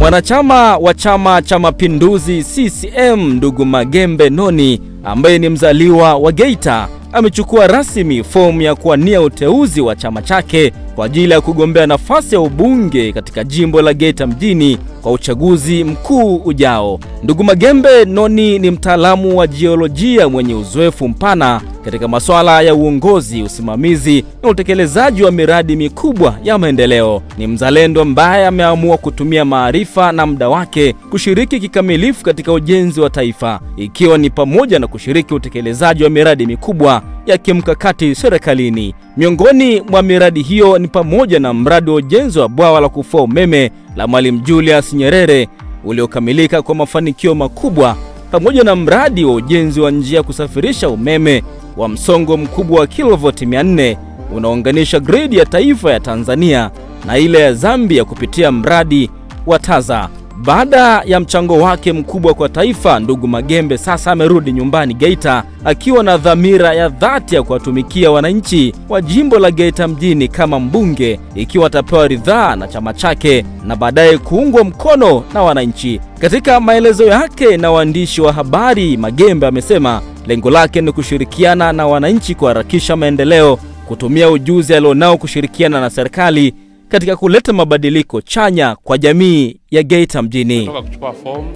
Mwanachama wa Chama cha Mapinduzi CCM ndugu Magembe Noni, ambaye ni mzaliwa wa Geita, amechukua rasmi fomu ya kuwania uteuzi wa chama chake kwa ajili ya kugombea nafasi ya ubunge katika jimbo la Geita mjini kwa uchaguzi mkuu ujao. Ndugu Magembe Noni ni mtaalamu wa jiolojia mwenye uzoefu mpana katika masuala ya uongozi, usimamizi na utekelezaji wa miradi mikubwa ya maendeleo. Ni mzalendo ambaye ameamua kutumia maarifa na muda wake kushiriki kikamilifu katika ujenzi wa taifa, ikiwa ni pamoja na kushiriki utekelezaji wa miradi mikubwa ya kimkakati serikalini. Miongoni mwa miradi hiyo ni pamoja na mradi wa ujenzi wa bwawa la kufua umeme la Mwalimu Julius Nyerere uliokamilika kwa mafanikio makubwa, pamoja na mradi wa ujenzi wa njia kusafirisha umeme wa msongo mkubwa wa kilovoti 400 unaounganisha gridi ya taifa ya Tanzania na ile ya Zambia kupitia mradi wa TAZA. Baada ya mchango wake mkubwa kwa taifa, ndugu Magembe sasa amerudi nyumbani Geita akiwa na dhamira ya dhati ya kuwatumikia wananchi wa jimbo la Geita mjini kama mbunge, ikiwa atapewa ridhaa na chama chake na baadaye kuungwa mkono na wananchi. Katika maelezo yake na waandishi wa habari, Magembe amesema lengo lake ni kushirikiana na wananchi kuharakisha maendeleo, kutumia ujuzi alionao kushirikiana na serikali katika kuleta mabadiliko chanya kwa jamii ya Geita mjini. Natoka kuchukua fomu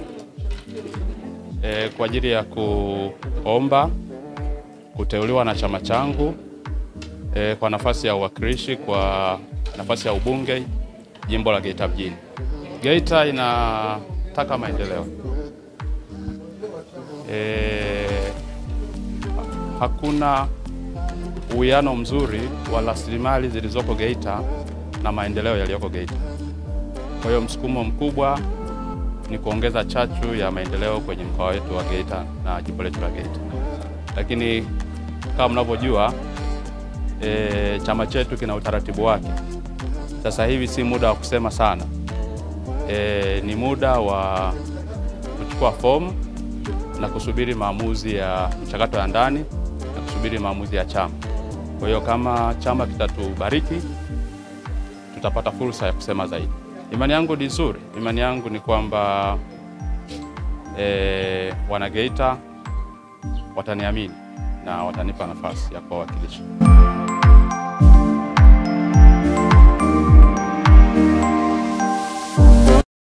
kwa ajili ya kuomba kuteuliwa na chama changu kwa nafasi ya uwakilishi kwa nafasi ya ubunge jimbo la Geita mjini. Geita inataka maendeleo. Hakuna uwiano mzuri wa rasilimali zilizoko Geita na maendeleo yaliyoko Geita. Kwa hiyo msukumo mkubwa ni kuongeza chachu ya maendeleo kwenye mkoa wetu wa Geita na jimbo letu la Geita. Lakini kama mnavyojua, chama chetu kina utaratibu wake. Sasa hivi si muda wa kusema sana. Ni muda wa kuchukua fomu na kusubiri maamuzi ya mchakato ya ndani na kusubiri maamuzi ya chama. Kwa hiyo kama chama kitatubariki, tutapata fursa ya kusema zaidi. Imani yangu ni nzuri. Imani yangu ni kwamba wana Geita wataniamini na watanipa nafasi ya kuwakilisha.